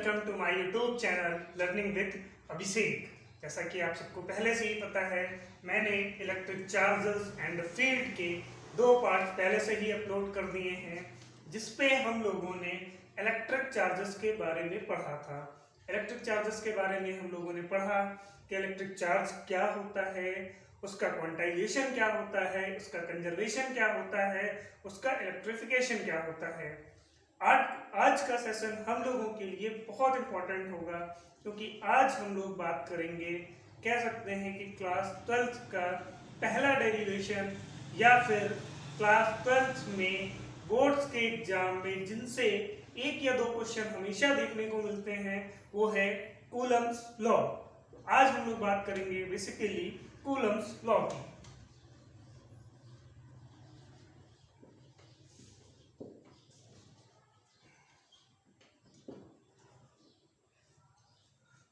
Welcome to my YouTube channel learning with Abhishek. जैसा कि आप सबको पहले से ही पता है, मैंने इलेक्ट्रिक चार्जर्स एंड फील्ड के 2 पार्ट्स पहले से ही अपलोड कर दिए हैं, जिसपे हम लोगों ने इलेक्ट्रिक चार्जर्स के बारे में पढ़ा था। इलेक्ट्रिक चार्जर्स के बारे में हम लोगों ने पढ़ा कि इलेक्ट्रिक चार्ज क्या होता है, उसका क्वांटाइजेशन क्या होता है, उसका कंजर्वेशन क्या होता है, उसका इलेक्ट्रिफिकेशन क्या होता है। आज का सेशन हम लोगों के लिए बहुत इंपॉर्टेंट होगा, क्योंकि आज हम लोग बात करेंगे, कह सकते हैं कि क्लास 12th का पहला डेरिवेशन, या फिर क्लास 12th में बोर्ड्स के एग्जाम में जिनसे 1 या 2 क्वेश्चन हमेशा देखने को मिलते हैं, वो है कूलम्ब्स लॉ। आज हम लोग बात करेंगे बेसिकली कूलम्ब्स लॉ की।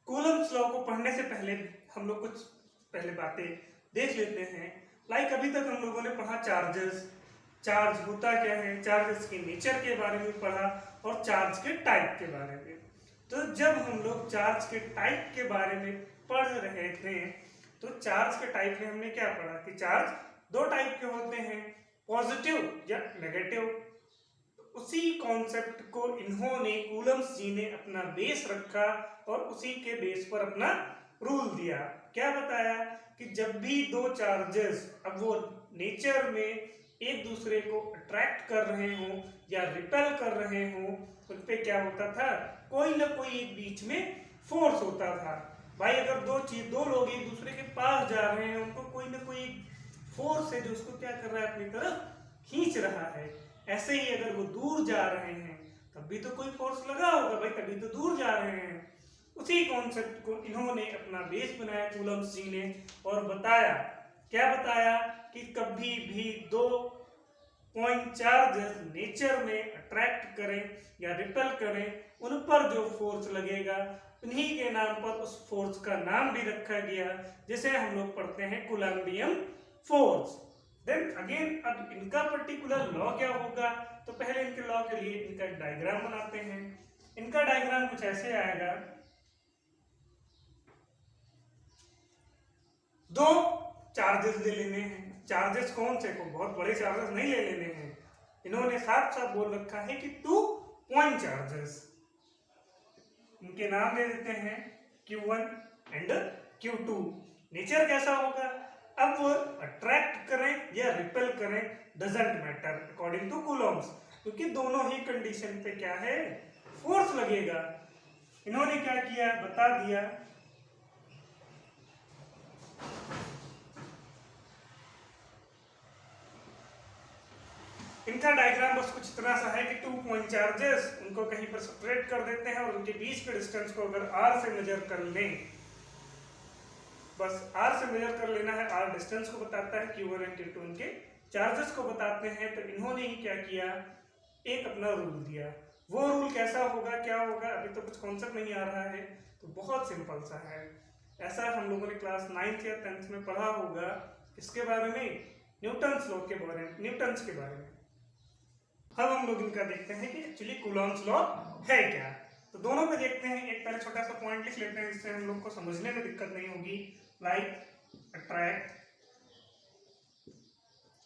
कूलम्ब्स लॉ को पढ़ने से पहले हम लोग कुछ पहले बातें देख लेते हैं। अभी तक हम लोगों ने पढ़ा चार्जेस, चार्ज होता क्या है, चार्जेस के नेचर के बारे में पढ़ा और चार्ज के टाइप के बारे में। तो जब हम लोग चार्ज के टाइप के बारे में पढ़ रहे थे, तो चार्ज के टाइप में हमने क्या पढ़ा कि चार्ज 2 टाइप के होते हैं, पॉजिटिव या नेगेटिव। उसी कॉन्सेप्ट को इन्होंने कूलम्ब्स जी ने अपना बेस रखा और उसी के बेस पर अपना रूल दिया। क्या बताया कि जब भी 2 चार्जेस, अब वो नेचर में एक दूसरे को अट्रैक्ट कर रहे हो या रिपेल कर रहे हो, उन पे क्या होता था, कोई ना कोई एक बीच में फोर्स होता था। भाई अगर दो लोग एक दूसरे के पास जा रहे हैं, उनको कोई ना कोई फोर्स है जो उसको क्या कर रहा है, अपनी तरफ खींच रहा है। ऐसे ही अगर वो दूर जा रहे हैं तब भी तो कोई फोर्स लगा होगा भाई, तभी तो दूर जा रहे हैं। उसी कॉन्सेप्ट को इन्होंने अपना बेस बनाया कूलम्ब्स जी ने, और बताया, क्या बताया कि कभी भी 2 पॉइंट चार्जेस नेचर में अट्रैक्ट करें या रिपेल करें, उन पर जो फोर्स लगेगा, उन्हीं के नाम पर उस फोर्स का नाम भी रखा गया, जिसे हम लोग पढ़ते हैं कूलम्बियन फोर्स। देन अगेन, अब इनका पर्टिकुलर लॉ क्या होगा, तो पहले इनके लॉ के लिए इनका एक डायग्राम बनाते हैं। इनका डायग्राम कुछ ऐसे आएगा। 2 चार्जेस ले लेने हैं। चार्जेस कौन से को, बहुत बड़े चार्जेस नहीं ले लेने हैं। इन्होंने साफ साफ बोल रखा है कि 2 पॉइंट चार्जेस, इनके नाम दे देते हैं Q1 एंड Q2। नेचर कैसा होगा, अब वो अट्रैक्ट करें या रिपेल करें, doesn't matter according to Coulomb's, क्योंकि दोनों ही कंडीशन पे क्या है, फोर्स लगेगा। इन्होंने क्या किया, बता दिया। इनका डायग्राम बस कुछ इतना सा है कि 2 पॉइंट चार्जेस, उनको कहीं पर सेपरेट कर देते हैं और उनके बीच के डिस्टेंस को अगर r से मेजर कर लें, बस r से मेजर कर लेना है, r डिस्टेंस को बताता है, Q1 और Q2 उनके चार्जेस को बताते हैं। तो इन्होंने ही क्या किया, एक अपना रूल दिया। वो रूल कैसा होगा, क्या होगा, अभी तो कुछ कॉन्सेप्ट नहीं आ रहा है, तो बहुत सिंपल सा है। ऐसा हम लोगों ने क्लास 9th या 10th में पढ़ा होगा। इसके बारे में, न्यूटन्स लॉ के बारे में, न्यूटन्स के बारे में। अब हम लोग इनका देखते हैं कि एक्चुअली कूलम्ब्स लॉ है क्या। तो दोनों पे देखते हैं। एक पहले छोटा सा पॉइंट लिख लेते हैं, जिससे हम लोग को समझने में दिक्कत नहीं होगी। Like attract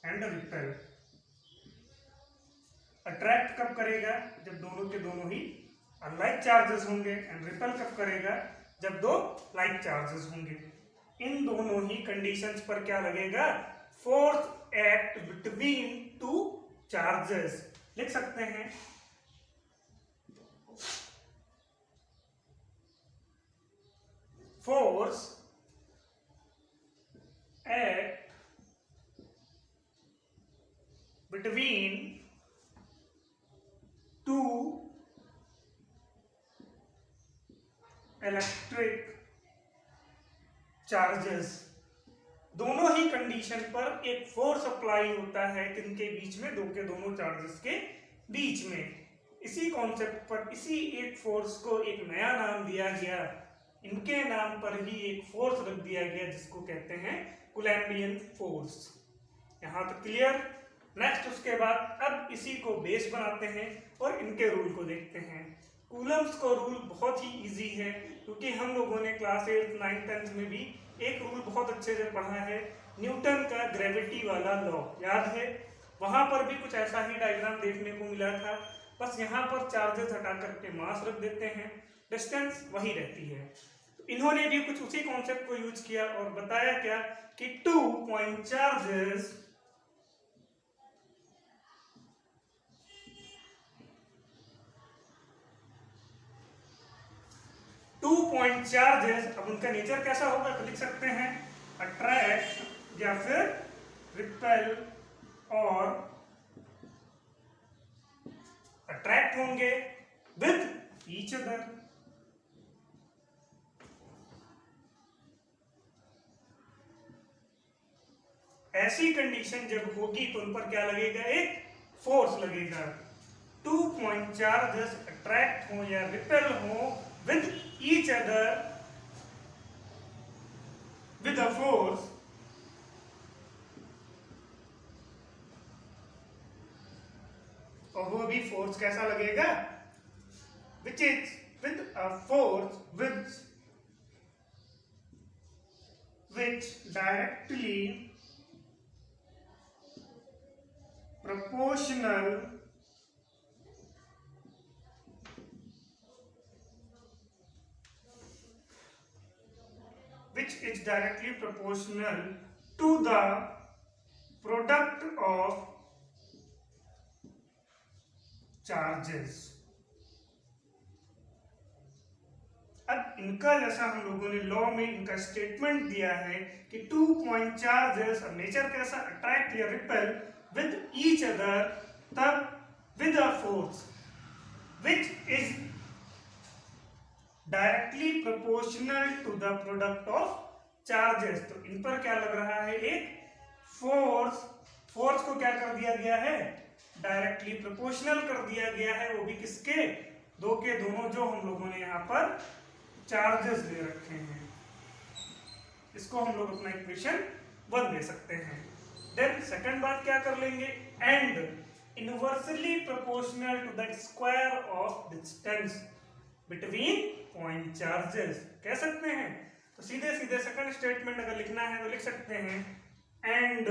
and repel. Attract कब करेगा, जब दोनों के दोनों ही अनलाइक चार्जेस होंगे, एंड रिपेल कब करेगा, जब 2 लाइक चार्जेस होंगे। इन दोनों ही कंडीशंस पर क्या लगेगा, फोर्स एक्ट बिटवीन 2 चार्जेस। लिख सकते हैं force act between 2 electric charges. दोनों ही कंडीशन पर एक फोर्स अप्लाई होता है किनके बीच में, 2 के दोनों चार्जेस के बीच में। इसी कॉन्सेप्ट पर, इसी एक फोर्स को एक नया नाम दिया गया, इनके नाम पर ही एक फोर्स रख दिया गया, जिसको कहते हैं कूलम्बियन फोर्स। यहां तक क्लियर। नेक्स्ट उसके बाद अब इसी को बेस बनाते हैं और इनके रूल को देखते हैं। कूलम्स का रूल बहुत ही इजी है, क्योंकि हम लोगों ने क्लास 8, 9, 10 में भी एक रूल बहुत अच्छे से पढ़ा है, न्यूटन का ग्रेविटी वाला लॉ, याद है? वहां पर भी कुछ ऐसा ही डायग्राम देखने को मिला था, बस यहाँ पर चार्जेस हटा करके मास रख देते हैं, डिस्टेंस वही रहती है। तो इन्होंने भी कुछ उसी कॉन्सेप्ट को यूज किया और बताया क्या कि 2 पॉइंट चार्जेस अब उनका नेचर कैसा होगा तो लिख सकते हैं अट्रैक्ट या फिर रिपेल, और अट्रैक्ट होंगे विद ईच अदर। ऐसी कंडीशन जब होगी तो उन पर क्या लगेगा, एक फोर्स लगेगा। 2 पॉइंट चार्जेस अट्रैक्ट हो या रिपेल हो with each other with a force और वो भी फोर्स कैसा लगेगा, which is with a force which directly proportional to the product of charges। अब इनका जैसा हम लोगों ने लॉ में इनका स्टेटमेंट दिया है कि 2 पॉइंट चार्जेस नेचर कैसा, अट्रैक्ट या रिपेल विद ईच अदर, तब with a force which is directly proportional to the product of charges. तो इन पर क्या लग रहा है, एक फोर्स। फोर्स को क्या कर दिया गया है, डायरेक्टली प्रोपोर्शनल कर दिया गया है, वो भी किसके, दो के दोनों जो हम लोगों ने यहाँ पर चार्जेस दे रखे हैं। इसको हम लोग अपना इक्वेशन 1 दे सकते हैं। देन सेकंड बात क्या कर लेंगे, and inversely proportional to the square of distance between point charges कह सकते हैं। तो सीधे सीधे सेकंड स्टेटमेंट अगर लिखना है तो लिख सकते हैं and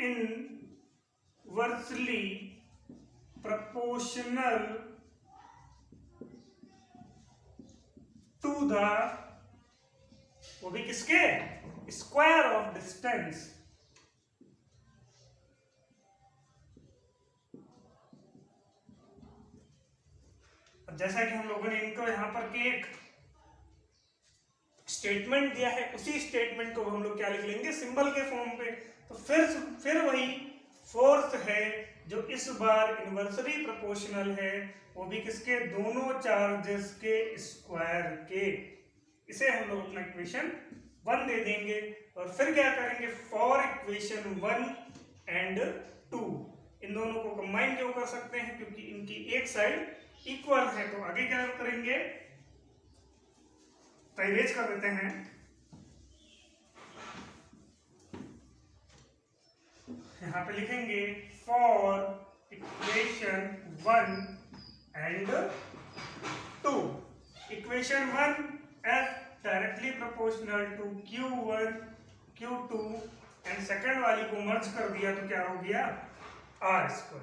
inversely proportional to the, वो भी किसके, स्क्वायर ऑफ डिस्टेंस। जैसा कि हम लोगों ने इनको यहां पर के एक स्टेटमेंट दिया है, उसी स्टेटमेंट को हम लोग क्या लिख लेंगे, सिंबल के फॉर्म पे। तो फिर वही फोर्स है जो इस बार इनवर्सली प्रोपोर्शनल है, वो भी किसके, दोनों चार्जेस के स्क्वायर के। इसे हम लोग अपना इक्वेशन 1 दे देंगे और फिर क्या करेंगे, फॉर इक्वेशन 1 एंड 2 इन दोनों को कंबाइन क्यों कर सकते हैं, क्योंकि इनकी एक साइड इक्वल है। तो आगे क्या करेंगे, तो इरेज कर देते हैं। यहां पे लिखेंगे for equation 1 and 2। Equation 1 F directly proportional to Q1 Q2 and second वाली को मर्ज कर दिया तो क्या हो गया, R²।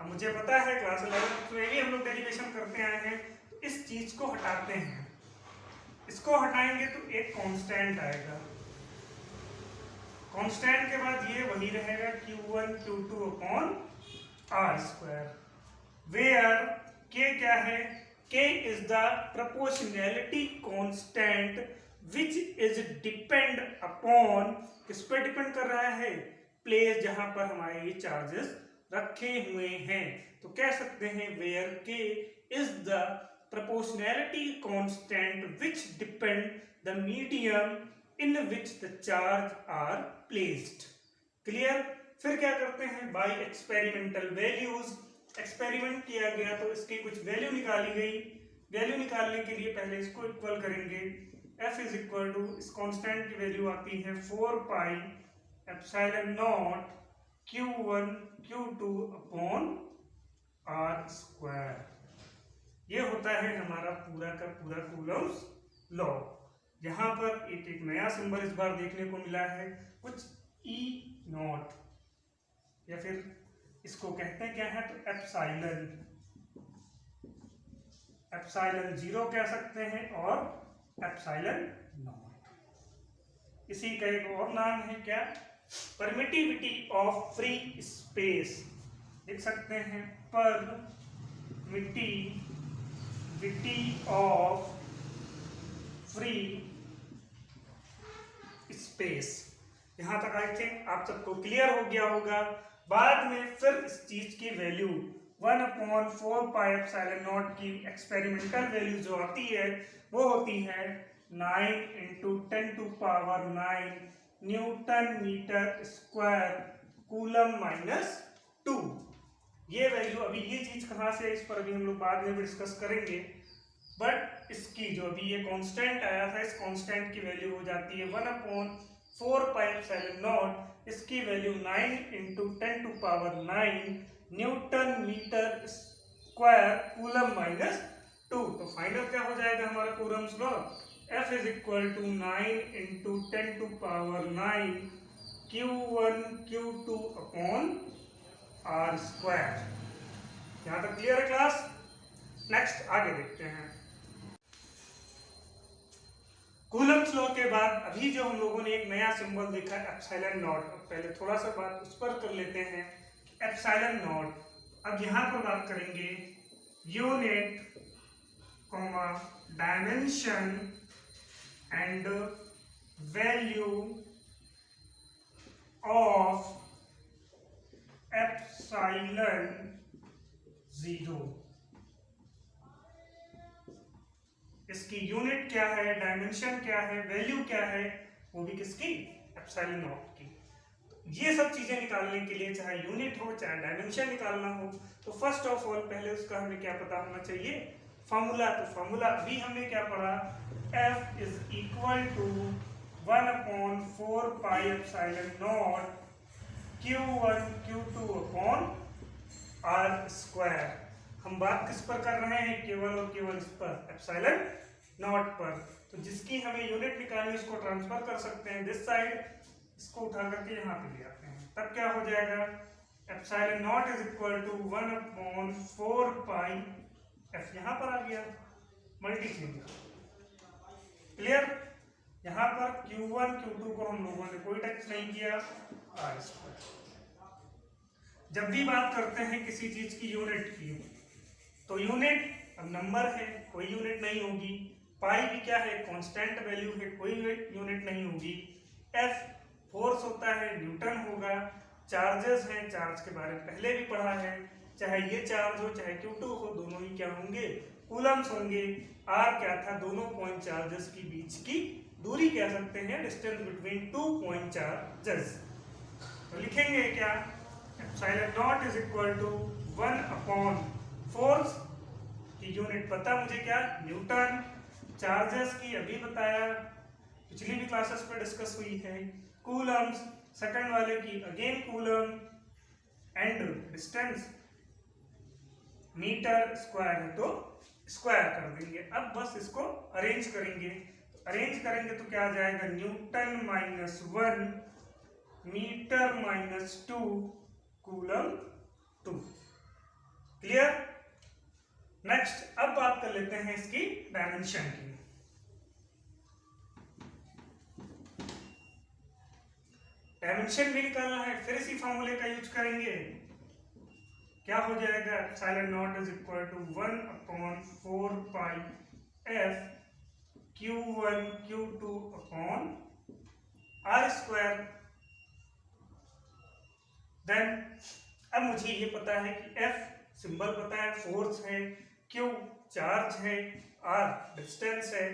अब मुझे पता है क्लास 11 में भी हम लोग डेरिवेशन करते आए हैं, तो इस चीज को हटाते हैं। इसको हटाएंगे तो एक कांस्टेंट आएगा, कांस्टेंट के बाद ये वही रहेगा Q1 Q2 upon R², where K क्या है, K is the proportionality constant which is depend upon, किस पे डिपेंड कर रहा है, प्लेस जहां पर हमारे ये चार्जेस रखे हुए हैं। तो कह सकते हैं where K is the proportionality constant which depend the medium in which the charge are placed। Clear. फिर क्या करते हैं, by experimental values, एक्सपेरिमेंट किया गया तो इसकी कुछ वैल्यू निकाली गई। वैल्यू निकालने के लिए पहले इसको इक्वल करेंगे, f इज इक्वल टू, इस कांस्टेंट की वैल्यू आती है 4 pi epsilon not Q1 Q2 upon R²। ये होता है हमारा पूरा का पूरा कूलम्ब्स लॉ। यहाँ पर एक एक नया सिंबल इस बार देखने को मिला है, कुछ ई नॉट, या फिर इसको कहते हैं क्या है तो एप्सिलॉन, एप्सिलॉन 0 कह सकते हैं और एप्सिलॉन नॉट। इसी का एक और नाम है क्या, परमिटिविटी ऑफ फ्री स्पेस, लिख सकते हैं परमिटिविटी ऑफ फ्री स्पेस। यहां तक आई थिंक आप सबको क्लियर हो गया होगा। बाद में फिर इस चीज की वैल्यू 1/4πε0 की एक्सपेरिमेंटल वैल्यू जो आती है वो होती है 9 × 10⁹ न्यूटन मीटर स्क्वायर कूलम -2। ये वैल्यू, अभी ये चीज कहाँ से है इस पर अभी हम लोग बाद में भी डिस्कस करेंगे, बट इसकी जो अभी ये कांस्टेंट आया था, इस कांस्टेंट की वैल्यू हो जाती है 1/4πε0, इसकी value 9 × 10⁹ newton metre square coulomb -2। तो फाइनल क्या हो जाएगा हमारा Coulomb's law, F = 9 × 10⁹ Q1 Q2 r²। यहाँ तक क्लियर है क्लास? नेक्स्ट आगे देखते हैं। कूलम्स लॉ के बाद अभी जो हम लोगों ने एक नया सिंबल देखा एप्सिलॉन नॉट, पहले थोड़ा सा बात उस पर कर लेते हैं। एप्सिलॉन नॉट, अब यहाँ पर बात करेंगे unit, dimension and value of epsilon 0। इसकी यूनिट क्या है, डायमेंशन क्या है, वैल्यू क्या है, वो भी किसकी, एप्सिलॉन नॉट की। ये सब चीजें निकालने के लिए चाहे यूनिट हो चाहे डायमेंशन निकालना हो, तो फर्स्ट ऑफ ऑल पहले उसका हमें क्या पता होना चाहिए, फॉर्मूला। तो फॉर्मूला अभी हमने क्या पढ़ा, F = 1/4πε0 Q1 Q2 r²। हम बात किस पर कर रहे हैं, केवल और केवल इस पर, एप्सिलॉन नॉट पर। तो जिसकी हमें यूनिट निकालनी उसको ट्रांसफर कर सकते हैं दिस साइड, इसको उठा करके यहाँ पे ले आते हैं, तब क्या हो जाएगा, एप्सिलॉन नॉट = 1/4π, F यहाँ पर आ गया मल्टीप्लाई, क्लियर। यहाँ पर Q1 Q2 को हम लोगों ने कोई टच नहीं किया, r²। जब भी बात करते हैं किसी चीज की यूनिट की, तो यूनिट अब नंबर है, कोई यूनिट नहीं होगी। पाई भी क्या है, कांस्टेंट वैल्यू है, कोई यूनिट नहीं होगी। एफ फोर्स होता है, न्यूटन होगा। चार्जेस हैं, चार्ज के बारे में पहले भी पढ़ा है, चाहे ये चार्ज हो चाहे Q2 हो, दोनों ही क्या होंगे, कूलम्स होंगे। आर क्या था, दोनों पॉइंट चार्जेस के बीच की दूरी कह सकते हैं, डिस्टेंस बिटवीन 2 पॉइंट चार्जेस। तो लिखेंगे क्या, एप्सिलॉन नॉट = 1/फोर्स की यूनिट पता मुझे क्या, न्यूटन। चार्जेस की अभी बताया, पिछली भी क्लासेस पे डिस्कस हुई है, कूलम्स। सेकंड वाले की again coulomb, and distance metre square है तो स्क्वायर कर देंगे। अब बस इसको अरेंज करेंगे, तो अरेंज करेंगे तो क्या आ जाएगा, newton -1 metre -2 coulomb 2। Clear. Next अब बात कर लेते हैं इसकी डायमेंशन की। डायमेंशन भी निकालना है, फिर इसी फॉर्मूले का यूज करेंगे। क्या हो जाएगा, epsilon not = 1/4π F Q1 Q2 r²। Then अब मुझे ये पता है कि F सिंबल पता है, फोर्स है, Q चार्ज है, R डिस्टेंस है,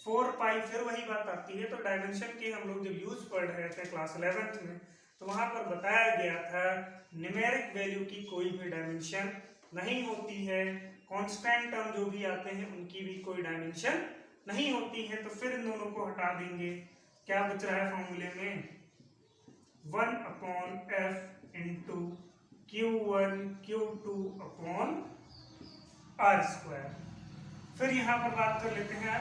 4π फिर वही बात आती है। तो डायमेंशन के हम लोग जब यूज पढ़ रहे थे क्लास 11th में, तो वहां पर बताया गया था न्यूमेरिक वैल्यू की कोई भी डायमेंशन नहीं होती है, कांस्टेंट टर्म जो भी आते हैं उनकी भी कोई डायमेंशन नहीं होती है। तो फिर इन दोनों को हटा देंगे, क्या बच रहा है फॉर्मूले में, 1/F × Q1 Q2 r²। फिर यहाँ पर बात कर लेते हैं।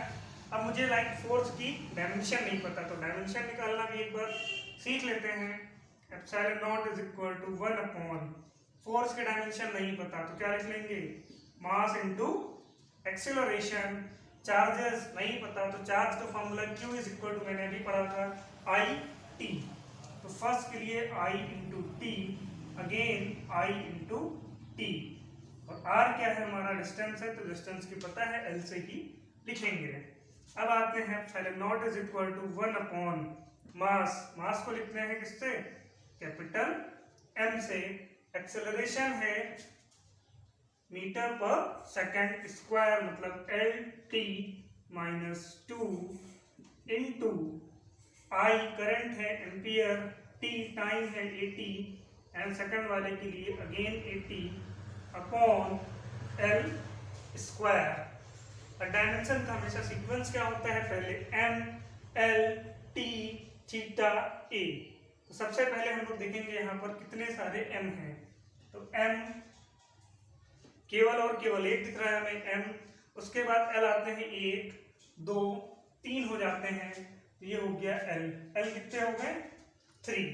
अब मुझे लाइक फोर्स की डायमेंशन नहीं पता, तो डायमेंशन निकालना भी एक बार सीख लेते हैं। Epsilon not is equal to 1 upon force के डायमेंशन नहीं पता तो क्या लिख लेंगे, मास इनटू एक्सेलरेशन। चार्जेस नहीं पता तो चार्ज का formula Q is equal to मैंने अभी पढ़ा था आई टी। तो फर्स्ट के लिए I into T, again I into T, और R क्या है हमारा डिस्टेंस है, तो डिस्टेंस की पता है L से ही लिखेंगे। अब आते हैं epsilon not is equal to 1 upon mass. Mass को लिखते हैं किससे, कैपिटल M से। एक्सेलरेशन है मीटर पर सेकंड स्क्वायर, मतलब L T minus 2 into I current है एम्पियर, टी टाइम है 80 एंड सेकंड वाले के लिए अगेन 80 अपॉन एल स्क्वायर। और डायमेंशन का हमेशा सीक्वेंस क्या होता है, पहले M L T theta A. तो सबसे पहले हम लोग देखेंगे यहाँ पर कितने सारे एम हैं। तो एम केवल और केवल एक दिख रहा है हमें एम, उसके बाद एल आते हैं 1 2 3 हो जाते हैं, तो ये हो गया एल। एल कितने हो गए 3।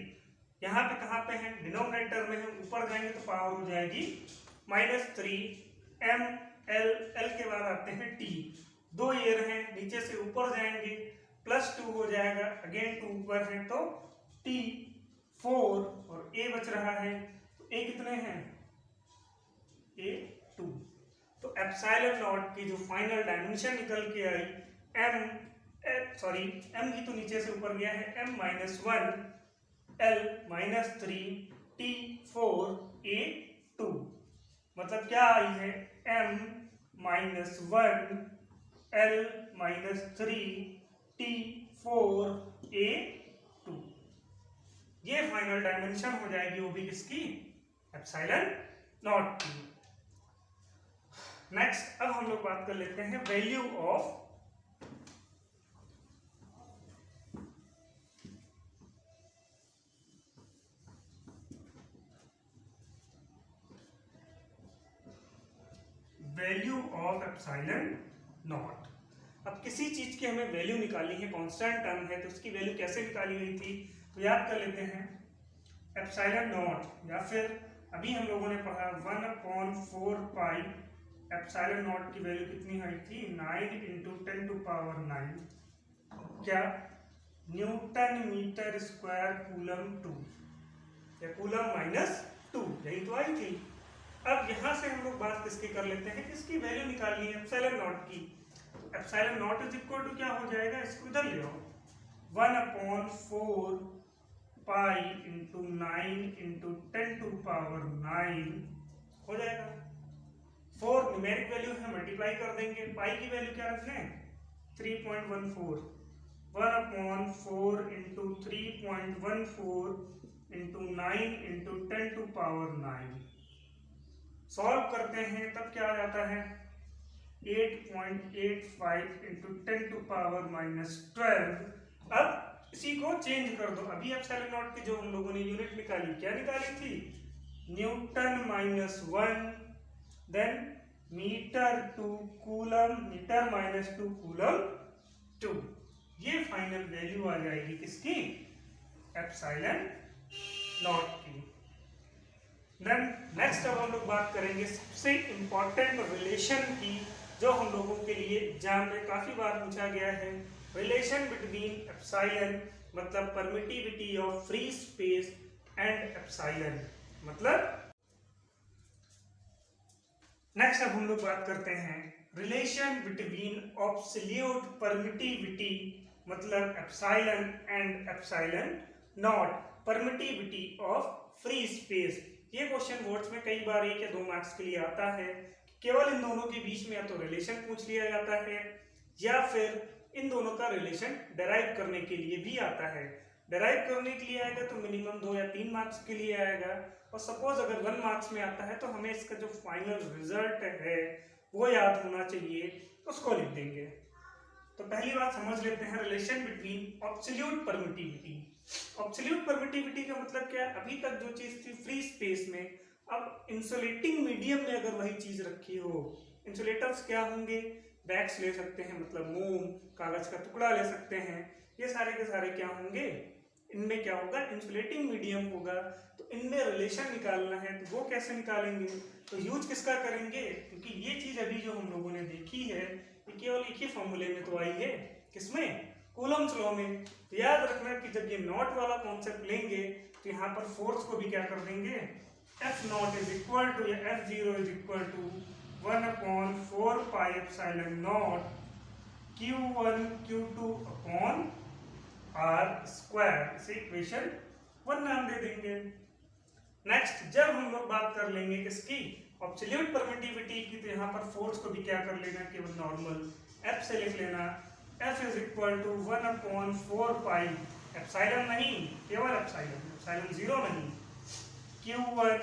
यहाँ पे कहाँ पे हैं, डिनोमिनेटर में है, ऊपर जाएंगे तो पावर हो जाएगी -3। एम एल, एल के बाद आते हैं टी, 2 ये रहे, नीचे से ऊपर जाएंगे +2 हो जाएगा, अगेन 2 ऊपर है तो टी 4, और ए बच रहा है, तो ए कितने हैं ए 2। तो एप्सिलॉन नॉट की जो फाइनल डायमेंशन निकल के आई एम की तो नीचे से ऊपर गया है m-1 l -3 t 4 a 2, मतलब क्या आई है m-1 l -3 t 4 a 2। ये फाइनल डायमेंशन हो जाएगी वो भी किसकी, एप्सिलॉन नॉट की। नेक्स्ट अब हम लोग बात कर लेते हैं वैल्यू ऑफ एप्सिलॉन नॉट। अब किसी चीज की हमें वैल्यू निकालनी है, कांस्टेंट टर्म है, तो उसकी वैल्यू कैसे निकाली गई थी, तो याद कर लेते हैं। एप्सिलॉन नॉट, या फिर अभी हम लोगों ने पढ़ा 1/4 पाई, एप्सिलॉन नॉट की वैल्यू कितनी आई थी 9 × 10⁹, क्या न्यूटन मीटर स्क्वायर कूलम 2, या कूलम -2, यही तो आई थी। अब यहां से हम लोग बात किसकी कर लेते हैं, किसकी वैल्यू निकालनी है, एप्सिलॉन नॉट की। Epsilon not is equal to क्या हो जाएगा, इसको इधर ले आओ, 1/4 पाई इंटू 9 × 10⁹ हो जाएगा। 4 न्यूमेरिक वैल्यू है, मल्टीप्लाई कर देंगे, पाई की वैल्यू क्या रख लें 3.14, 1/4 इंटू 3.14 इंटू 9 × 10⁹। सॉल्व करते हैं तब क्या आ जाता है 8.85 × 10⁻12। अब इसी को चेंज कर दो, अभी एप्सिलॉन नॉट की जो हम लोगों ने यूनिट निकाली, क्या निकाली थी newton -1, then metre two coulomb, metre -2 coulomb 2। ये फाइनल वैल्यू आ जाएगी किसकी, एप्सिलॉन नॉट की। देन नेक्स्ट अब हम लोग बात करेंगे सबसे इंपॉर्टेंट रिलेशन की, जो हम लोगों के लिए एग्जाम में काफी बार पूछा गया है, रिलेशन बिटवीन एप्सिलॉन, मतलब permittivity of free space, and epsilon, मतलब। नेक्स्ट अब हम लोग बात करते हैं रिलेशन बिटवीन एब्सोल्यूट परमिटिविटी, मतलब epsilon, and epsilon not, permittivity of free space. ये क्वेश्चन बोर्ड्स में कई बार 1 या 2 मार्क्स के लिए आता है। केवल इन दोनों के बीच में या तो रिलेशन पूछ लिया जाता है, या फिर इन दोनों का रिलेशन डेराइव करने के लिए भी आता है। डेराइव करने के लिए आएगा तो मिनिमम 2 या 3 मार्क्स के लिए आएगा, और सपोज अगर 1 मार्क्स में आता है तो हमें इसका जो फाइनल रिजल्ट है वो याद होना चाहिए, उसको लिख देंगे। तो पहली बात समझ लेते हैं relation between absolute permittivity. Absolute permittivity का मतलब क्या है, अभी तक जो चीज थी फ्री स्पेस में, अब इंसुलेटिंग मीडियम में अगर वही चीज रखी हो, इंसुलेटर्स क्या होंगे, वैक्स ले सकते हैं, मतलब मोम, कागज का टुकड़ा ले सकते हैं। ये सारे के सारे क्या होंगे, इनमें क्या होगा, इंसुलेटिंग मीडियम होगा। तो इनमें रिलेशन निकालना है, तो वो कैसे निकालेंगे, तो यूज किसका करेंगे, क्योंकि ये चीज अभी जो हम लोगों ने देखी है ये केवल एक ही फॉर्मूले में तो आई है, किसमें, कूलम्स लॉ में। तो याद रखना कि जब ये नॉट वाला कॉन्सेप्ट लेंगे तो यहाँ पर फोर्स को भी क्या कर देंगे, F naught is equal to, या F zero is equal to 1/4 pi epsilon not Q1 Q2 upon R square. इसे इक्वेशन 1 नाम दे देंगे। नेक्स्ट जब हम लोग बात कर लेंगे किसकी, एब्सोल्यूट परमिटिविटी की, तो यहाँ पर फोर्स को भी क्या कर लेना, केवल नॉर्मल एफ से लिख लेना। F is equal to 1/4 pi epsilon नहीं, केवल एप्सिलॉन, एप्सिलॉन जीरो नहीं, Q1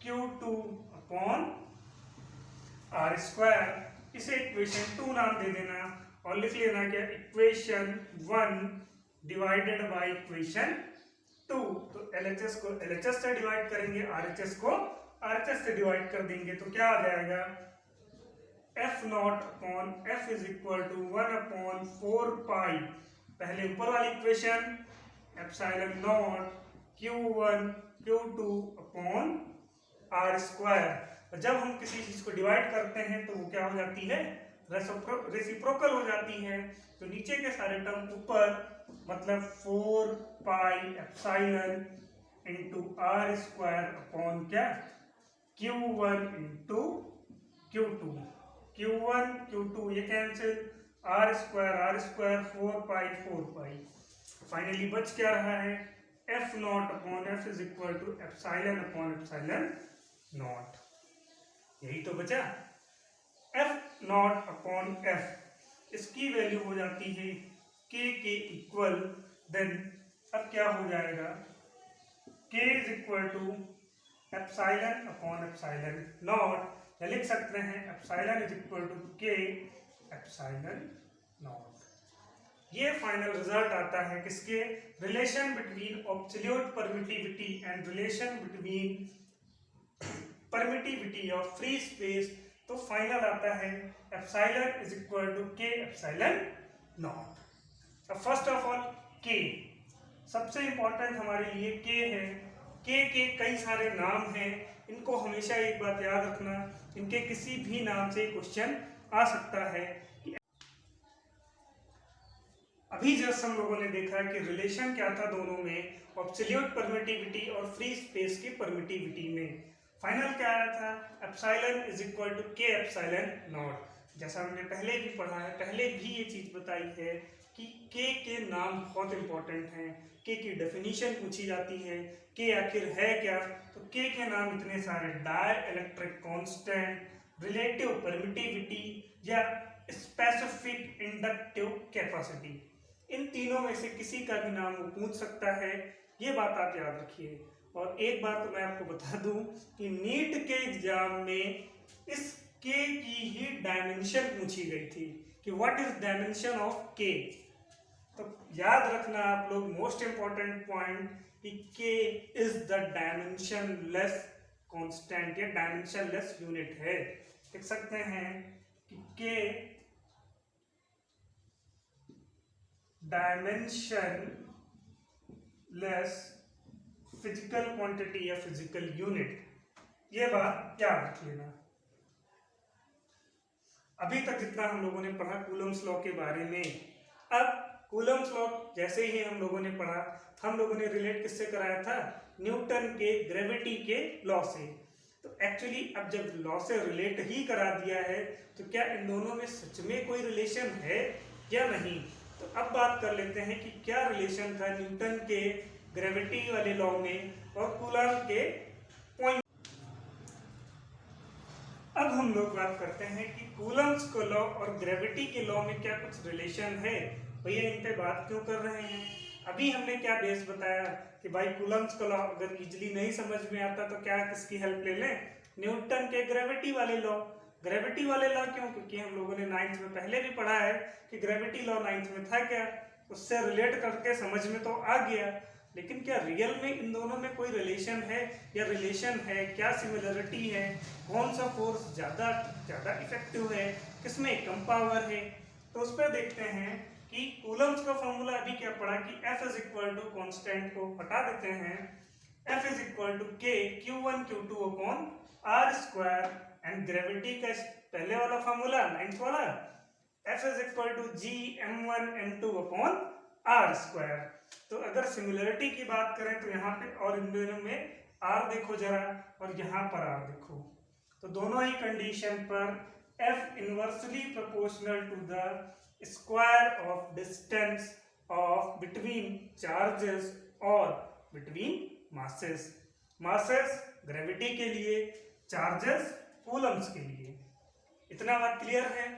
Q2 upon R square. इसे इक्वेशन 2 नाम दे देना और लिख लेना क्या, इक्वेशन 1 डिवाइडेड बाय इक्वेशन 2। तो LHS को LHS से डिवाइड करेंगे, RHS को RHS से डिवाइड कर देंगे, तो क्या आ जाएगा, F nought upon F is equal to 1/4 pi, पहले ऊपर वाली equation epsilon not Q1 Q2 upon R square. जब हम किसी चीज को डिवाइड करते हैं तो वो क्या हो जाती है, रेसिप्रोकल हो जाती है। तो नीचे के सारे टर्म ऊपर, मतलब 4 pi epsilon into R square upon क्या, Q1 into Q2, Q1 Q2 ये cancel, R square 4 pi. Finally बच क्या रहा है, F nought upon F is equal to epsilon upon epsilon nought. यही तो बचा, एफ नॉट अपॉन एफ, इसकी वैल्यू हो जाती है के इक्वल, देन अब क्या हो जाएगा, K is equal to epsilon upon epsilon nought, या लिख सकते हैं epsilon is equal to K epsilon nought. ये फाइनल रिजल्ट आता है किसके, relation between absolute permittivity and relation between permittivity of free space. तो फाइनल आता है epsilon is equal to K epsilon nought. अब फर्स्ट ऑफ ऑल के, सबसे important हमारे लिए के है। के कई सारे नाम हैं, इनको हमेशा एक बात याद रखना, इनके किसी भी नाम से क्वेश्चन आ सकता है। अभी जस्ट हम लोगों ने देखा कि रिलेशन क्या था दोनों में, एब्सोल्यूट परमिटिविटी और फ्री स्पेस की परमिटिविटी में। फाइनल क्या आया था, epsilon is equal to K epsilon not. जैसा हमने पहले भी पढ़ा है, पहले भी ये चीज बताई है कि के नाम बहुत इंपॉर्टेंट हैं, के की डेफिनेशन पूछी जाती है, के आखिर है क्या। तो के नाम इतने सारे, dielectric constant, relative permittivity या स्पेसिफिक इंडक्टिव कैपेसिटी, इन तीनों में से किसी का भी नाम वो पूछ सकता है, ये बात आप याद रखिए। और एक बात तो मैं आपको बता दूं कि नीट के एग्जाम में इस के की ही डायमेंशन पूछी गई थी कि व्हाट इज डायमेंशन ऑफ के। तो याद रखना आप लोग, मोस्ट इंपॉर्टेंट पॉइंट, कि के इज द डायमेंशनलेस कांस्टेंट या डायमेंशनलेस यूनिट है। लिख सकते हैं कि के डायमेंशनलेस फिजिकल क्वांटिटी या फिजिकल यूनिट, ये बात याद रख लेना। अभी तक जितना हम लोगों ने पढ़ा कूलम्स लॉ के बारे में, अब कूलम्स लॉ जैसे ही हम लोगों ने पढ़ा, हम लोगों ने रिलेट किससे कराया था, न्यूटन के ग्रेविटी के लॉ से। तो एक्चुअली अब जब लॉ से रिलेट ही करा दिया है, तो क्या इन दोनों में सच में कोई रिलेशन है या नहीं। तो अब बात कर लेते हैं कि क्या रिलेशन था न्यूटन के ग्रेविटी वाले लॉ में और कूलम्ब के पॉइंट। अब हम लोग बात करते हैं कि कूलम्ब्स के लॉ और ग्रेविटी के लॉ में क्या कुछ रिलेशन है, भैया इन पे बात क्यों कर रहे हैं। अभी हमने क्या बेस बताया कि भाई कूलम्ब्स का लॉ अगर इजीली नहीं समझ में आता तो क्या किसकी हेल्प ले लें, न्यूटन के ग्रेविटी वाले लॉ। ग्रेविटी वाले लॉ क्यों, क्योंकि हम लोगों ने 9th में पहले भी पढ़ा है कि ग्रेविटी लॉ 9th में था क्या, उससे रिलेट करके समझ में तो आ गया, लेकिन क्या रियल में इन दोनों में कोई रिलेशन है, या रिलेशन है क्या सिमिलरिटी है, कौन सा फोर्स ज़्यादा इफेक्टिव है, किसमें कम पावर है। तो उस पर देखते हैं कि कूलम्स का फॉर्मूला अभी क्या पढ़ा कि F is equal to constant को हटा देते हैं, F is equal to K Q1 Q2 अपॉन R स्क्वायर, एंड ग्रेविटी का पहले वाला फॉर्मूला 9th वाला F is equal to G M1 M2 अपॉन R स्क्वायर। तो अगर सिमिलरिटी की बात करें तो यहाँ पे और इन दोनों में R देखो जरा और यहाँ पर R देखो, तो दोनों ही कंडीशन पर F inversely proportional to the square of distance of between charges और बिटवीन मासेस। मासेस ग्रेविटी के लिए, चार्जेस कूलम्स के लिए। इतना बात क्लियर है।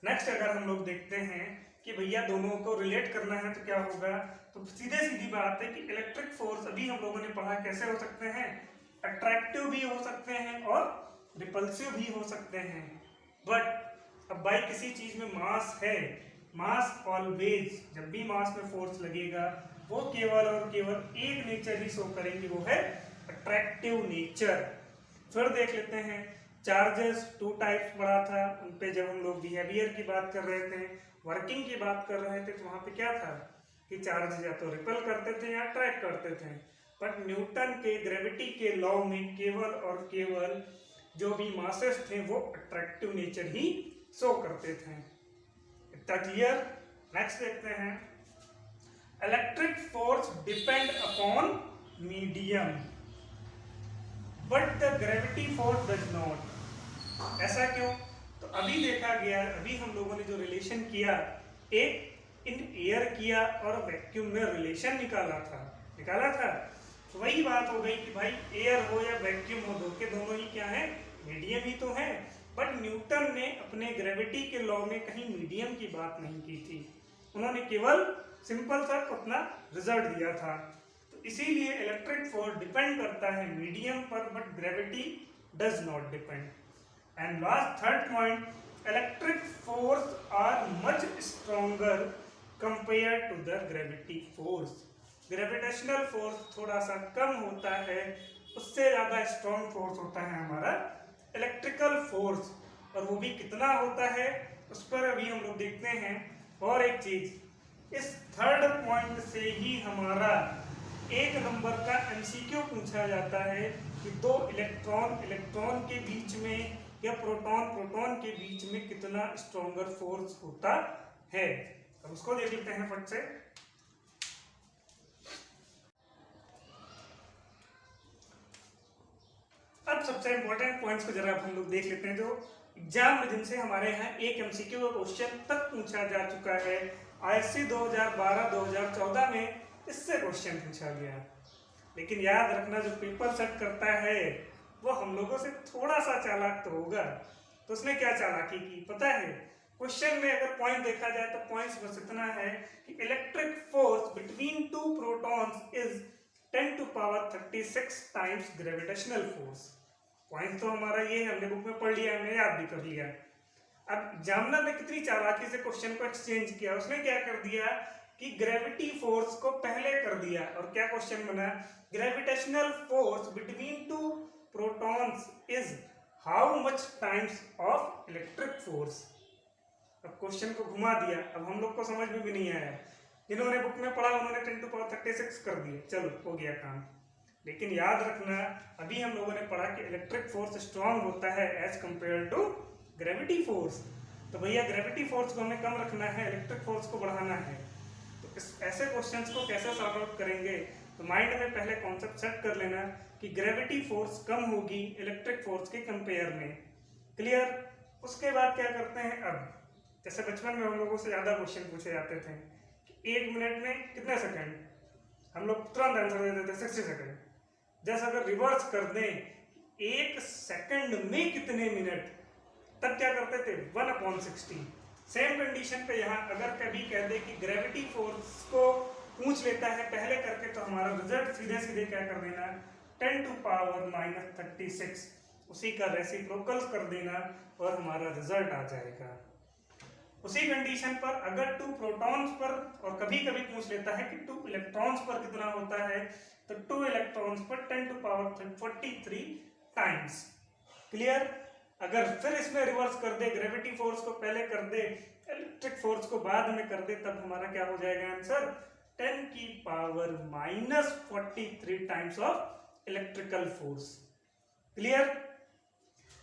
नेक्स्ट अगर हम लोग देखते हैं कि भैया दोनों को रिलेट करना है तो क्या होगा, तो सीधे सीधी बात है कि इलेक्ट्रिक फोर्स अभी हम लोगों ने पढ़ा कैसे हो सकते हैं, अट्रैक्टिव भी हो सकते हैं और रिपल्सिव भी हो सकते हैं। बट अब भाई किसी चीज में मास है, मास ऑलवेज, जब भी मास में फोर्स लगेगा वो केवल और केवल एक नेचर ही शो करेंगे, वो है अट्रैक्टिव नेचर। फिर देख लेते हैं चार्जेस, टू टाइप्स पढ़ा था, उन पे जब हम लोग बिहेवियर की बात कर रहे थे, वर्किंग की बात कर रहे थे, तो वहां पे क्या था कि चार्ज या तो रिपेल करते थे या अट्रैक्ट करते थे। बट न्यूटन के ग्रेविटी के लॉ में केवल और केवल जो भी मासेस थे वो अट्रैक्टिव नेचर ही शो करते थे। इतना क्लियर। नेक्स्ट देखते हैं, electric force depend upon medium but the gravity force does not. ऐसा क्यों? तो अभी देखा गया, अभी हम लोगों ने जो रिलेशन किया, एक इन एयर किया और वैक्यूम में रिलेशन निकाला था। तो वही बात हो गई कि भाई एयर हो या वैक्यूम हो, दोनों ही क्या है, मीडियम ही तो है। बट न्यूटन ने अपने ग्रेविटी के लॉ में कहीं मीडियम की बात नहीं की थी, उन्होंने केवल सिंपल सा अपना रिजल्ट दिया था। तो इसीलिए इलेक्ट्रिक फोर्स डिपेंड करता है मीडियम पर, but gravity does not depend. And last third point, electric force are much stronger compare to the gravity force. Gravitational force थोड़ा सा कम होता है, उससे ज्यादा स्ट्रॉन्ग फोर्स होता है हमारा इलेक्ट्रिकल फोर्स। और वो भी कितना होता है उस पर अभी हम लोग देखते हैं। और एक चीज, इस थर्ड पॉइंट से ही हमारा 1 नंबर का एमसीक्यू पूछा जाता है कि दो इलेक्ट्रॉन के बीच में या प्रोटॉन के बीच में कितना स्ट्रॉन्गर फोर्स होता है। अब उसको देख लेते हैं फट से। अब सबसे इंपॉर्टेंट पॉइंट्स को जरा हम लोग देख लेते हैं, जो एग्जाम में जिनसे हमारे यहाँ एक एमसीक्यू का क्वेश्चन तक पूछा जा चुका है। आईएससी 2012-2014 में इससे क्वेश्चन पूछा गया। लेकिन याद रखना, जो पेपर सेट करता है वो हम लोगों से थोड़ा सा चालाक तो होगा। तो उसने क्या चालाकी की पता है? क्वेश्चन में अगर पॉइंट देखा जाए तो पॉइंट्स बस इतना है कि electric force between two protons is 10⁻36 times gravitational force. Point तो हमारा ये है, हमने बुक में पढ़ लिया, हमने याद भी कर लिया। अब एग्जामिनर ने कितनी चालाकी से क्वेश्चन को एक्सचेंज किया, उसने क्या कर दिया कि ग्रेविटी फोर्स को पहले कर दिया। और क्या क्वेश्चन बना, gravitational force between two protons is how much times of electric force. अब क्वेश्चन को घुमा दिया, अब हम लोग को समझ में भी नहीं आया। जिन्होंने बुक में पढ़ा उन्होंने 10⁻36 कर दिया, चलो हो गया काम। लेकिन याद रखना, अभी हम लोगों ने पढ़ा कि इलेक्ट्रिक फोर्स स्ट्रांग होता है as compare to gravity force. तो भैया ग्रेविटी फोर्स को हमें कम रखना है, इलेक्ट्रिक फोर्स को बढ़ाना है। तो ऐसे क्वेश्चंस को कैसे सॉर्ट आउट करेंगे? तो माइंड में पहले कॉन्सेप्ट सेट कर लेना कि ग्रेविटी फोर्स कम होगी इलेक्ट्रिक फोर्स के कंपेयर में। क्लियर? उसके बाद क्या करते हैं, अब जैसे बचपन में हम लोगों से ज्यादा क्वेश्चन पूछे जाते थे कि 1 मिनट में कितने सेकंड, हम लोग तुरंत आंसर दे देते 60 सेकंड। जैसे अगर रिवर्स कर दें 1 सेकंड में कितने मिनट, तब क्या करते थे 1/60। सेम कंडीशन पे यहाँ अगर कभी कह दे कि ग्रेविटी फोर्स को पूछ लेता है पहले करके, तो हमारा रिजल्ट सीधे सीधे क्या कर देना, 10⁻36 उसी का रेसिप्रोकल कर देना और हमारा रिजल्ट आ जाएगा। उसी कंडीशन पर अगर 2 प्रोटॉन्स पर, और कभी कभी पूछ लेता है कि 2 इलेक्ट्रॉन्स पर कितना होता है, तो 2 इलेक्ट्रॉन्स पर 10⁻43 टाइम्स। क्लियर? अगर फिर इसमें रिवर्स कर दे, ग्रेविटी फोर्स को पहले कर दे, इलेक्ट्रिक फोर्स को बाद में कर दे, तब हमारा क्या हो जाएगा आंसर 10 की power -43 times of electrical force. Clear?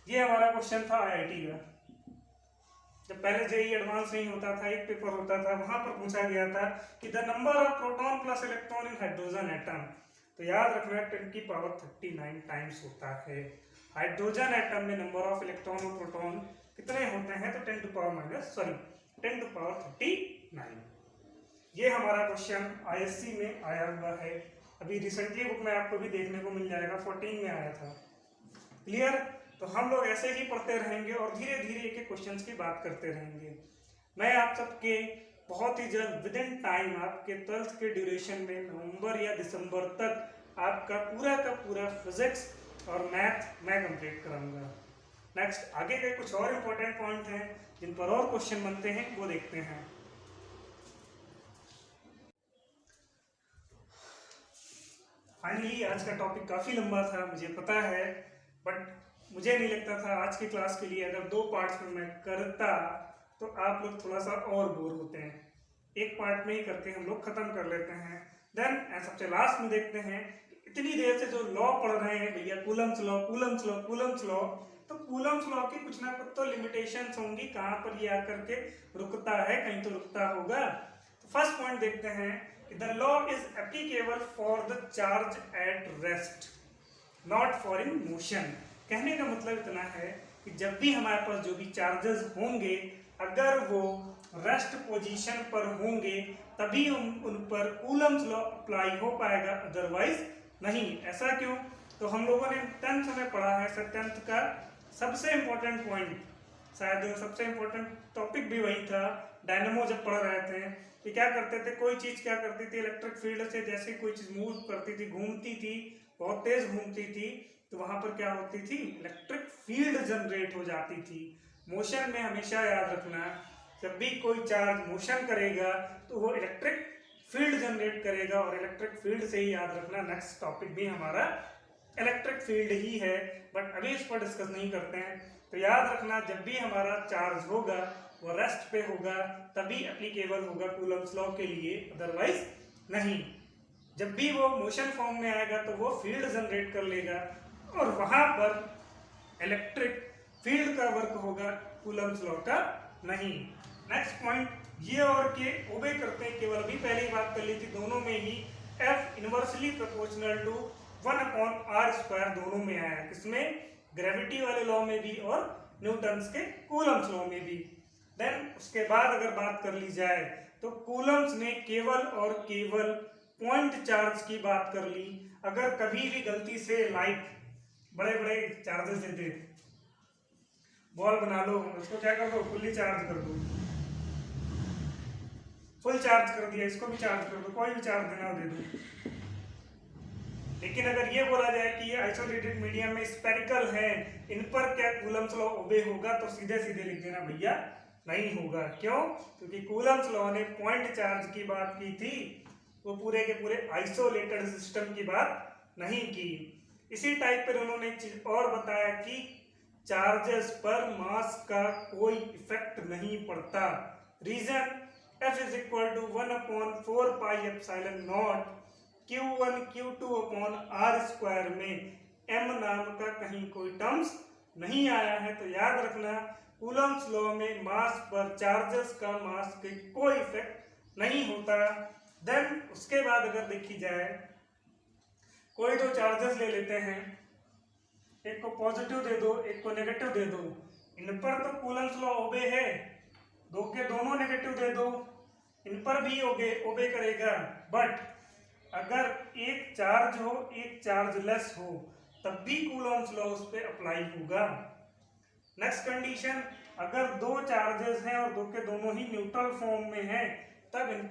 ये हमारा क्वेश्चन था आईआईटी का। जब पहले जेईई एडवांस नहीं होता था, एक पेपर होता था, वहां पर पूछा गया था कि the number of proton plus electron in hydrogen atom. तो याद रखना 10 की पावर 39 टाइम्स होता है। हाइड्रोजन एटम में नंबर ऑफ इलेक्ट्रॉन और प्रोटॉन कितने होते हैं? तो 10 टू पावर 39। ये हमारा क्वेश्चन आईएससी में आया हुआ है। अभी रिसेंटली बुक में आपको भी देखने को मिल जाएगा, 14 में आया था। क्लियर? तो हम लोग ऐसे ही पढ़ते रहेंगे और धीरे धीरे एक एक क्वेश्चंस की बात करते रहेंगे। मैं आप सबके बहुत ही जल्द विद इन टाइम आपके 12th के ड्यूरेशन में नवंबर या दिसंबर तक आपका का पूरा फिजिक्स और मैथ मैं कंप्लीट कराऊंगा। नेक्स्ट आगे के कुछ और इम्पोर्टेंट पॉइंट हैं जिन पर और क्वेश्चन बनते हैं, वो देखते हैं। फाइनली आज का टॉपिक काफी लंबा था, मुझे पता है, बट मुझे नहीं लगता था आज की क्लास के लिए अगर 2 पार्ट्स में मैं करता तो आप लोग थोड़ा सा और बोर होते हैं। एक पार्ट में ही करके हम लोग खत्म कर लेते हैं। देन सबसे लास्ट में देखते हैं इतनी देर से जो लॉ पढ़ रहे हैं भैया, कूलम्स लॉ, तो कूलम्स लॉ की कुछ ना कुछ तो लिमिटेशंस होंगी, कहाँ पर ये आकर के रुकता है, कहीं तो रुकता होगा। तो फर्स्ट पॉइंट देखते हैं कि the law is applicable for the charge at rest not for in motion. कहने का मतलब इतना है कि जब भी हमारे पास जो भी चार्जेस होंगे, अगर वो रेस्ट पोजीशन पर होंगे तभी उन पर कूलम्स लॉ अप्लाई हो पाएगा, अदरवाइज नहीं। ऐसा क्यों? तो हम लोगों ने 10th में पढ़ा है, 10th का सबसे इंपॉर्टेंट पॉइंट, शायद सबसे इंपॉर्टेंट टॉपिक भी वही था। डायनामो जब पढ़ रहे थे कि क्या करते थे, कोई चीज क्या करती थी, इलेक्ट्रिक फील्ड से जैसे कोई चीज मूव करती थी, घूमती थी, बहुत तेज घूमती थी, तो वहां पर क्या होती थी, इलेक्ट्रिक फील्ड जनरेट हो जाती थी। मोशन में हमेशा याद रखना, जब भी कोई चार्ज मोशन करेगा तो वो इलेक्ट्रिक फील्ड जनरेट करेगा, और इलेक्ट्रिक फील्ड से ही याद रखना नेक्स्ट टॉपिक भी हमारा इलेक्ट्रिक फील्ड ही है, बट अभी इस पर डिस्कस नहीं करते हैं। तो याद रखना जब भी हमारा चार्ज होगा वो रेस्ट पे होगा तभी एप्लीकेबल होगा कूलम्स लॉ के लिए, अदरवाइज नहीं। जब भी वो मोशन फॉर्म में आएगा तो वो फील्ड जनरेट कर लेगा और वहां पर इलेक्ट्रिक फील्ड का वर्क होगा, कूलम्स लॉ का नहीं। नेक्स्ट पॉइंट, ये और के ओबे करते हैं केवल, अभी पहले ही बात कर ली थी, दोनों में ही F inversely proportional to 1/r², दोनों में आया है। किसमें? ग्रेविटी वाले लॉ में भी और न्यूटन्स के कूलम्स लॉ में भी। देन उसके बाद अगर बात कर ली जाए तो कूलम्स ने केवल और केवल पॉइंट चार्ज की बात कर ली। अगर कभी भी गलती से लाइक बड़े बड़े चार्जेस देते, बॉल बना लो, उसको क्या कर दो, फुल्ली चार्ज कर दो, फुल चार्ज कर दिया, इसको भी चार्ज कर दो, कोई भी चार्ज देना दे दो। लेकिन अगर ये बोला जाए कि ये आइसोलेटेड मीडियम में स्फेरिकल है, इन पर क्या कूलम्स लॉ ओबे होगा, तो सीधे सीधे लिख देना भैया नहीं होगा। क्यों? क्योंकि कूलम्स लॉ ने पॉइंट चार्ज की बात की थी, वो पूरे के पूरे आइसोलेटेड सिस्टम की बात नहीं की। इसी टाइप पर उन्होंने एक चीज और बताया कि चार्जेस पर मास का कोई इफेक्ट नहीं पड़ता। Reason, F is equal to 1/4πε0 Q1 Q2/r² में m नाम का कहीं कोई टर्म्स नहीं आया है। तो याद रखना कूलम्स लॉ में मास पर चार्जेस का मास के कोई इफेक्ट नहीं होता। देन उसके बाद अगर देखी जाए, कोई दो चार्जेस ले लेते हैं, एक को पॉजिटिव दे दो, एक को नेगेटिव दे दो, इन पर तो कूलम्स लॉ ओबे है, दो के दोनों नेगेटिव दे दो, इन पर भी ओबे करेगा। बट अगर एक चार्ज हो एक चार्ज लेस हो तब भी कूलम्स लॉ उस पर अप्लाई होगा। नेक्स्ट कंडीशन, अगर दो चार्जेस हैं और दो के दोनों ही न्यूट्रल फॉर्म में हैं तब इन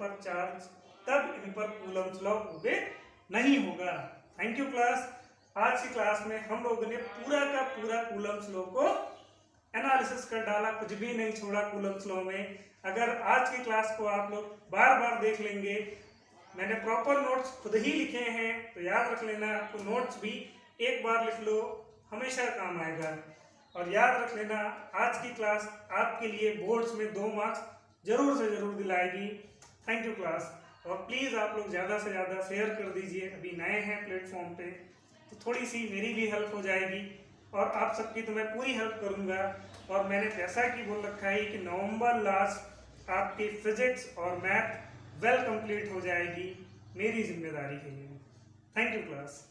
पर कूलम्स लॉ ओबे नहीं होगा। Thank you class. आज की क्लास में हम लोगों ने पूरा का पूरा कूलम्स लॉ को एनालिसिस कर डाला, कुछ भी नहीं छोड़ा कूलम्स लॉ में। अगर आज की क्लास को आप लोग बार बार देख लेंगे, मैंने प्रॉपर नोट्स खुद ही लिखे हैं, तो याद रख लेना, आपको नोट्स भी एक बार लिख लो, हमेशा काम आएगा। और याद रख लेना, आज की क्लास आपके लिए बोर्ड्स में 2 मार्क्स जरूर से जरूर दिलाएगी। Thank you class. और प्लीज़ आप लोग ज़्यादा से ज़्यादा शेयर कर दीजिए, अभी नए हैं प्लेटफॉर्म पे तो थोड़ी सी मेरी भी हेल्प हो जाएगी और आप सबकी तो मैं पूरी हेल्प करूँगा। और मैंने जैसा कि बोल रखा है कि नवंबर लास्ट आपकी फिजिक्स और मैथ वेल कंप्लीट हो जाएगी मेरी जिम्मेदारी के लिए। Thank you class.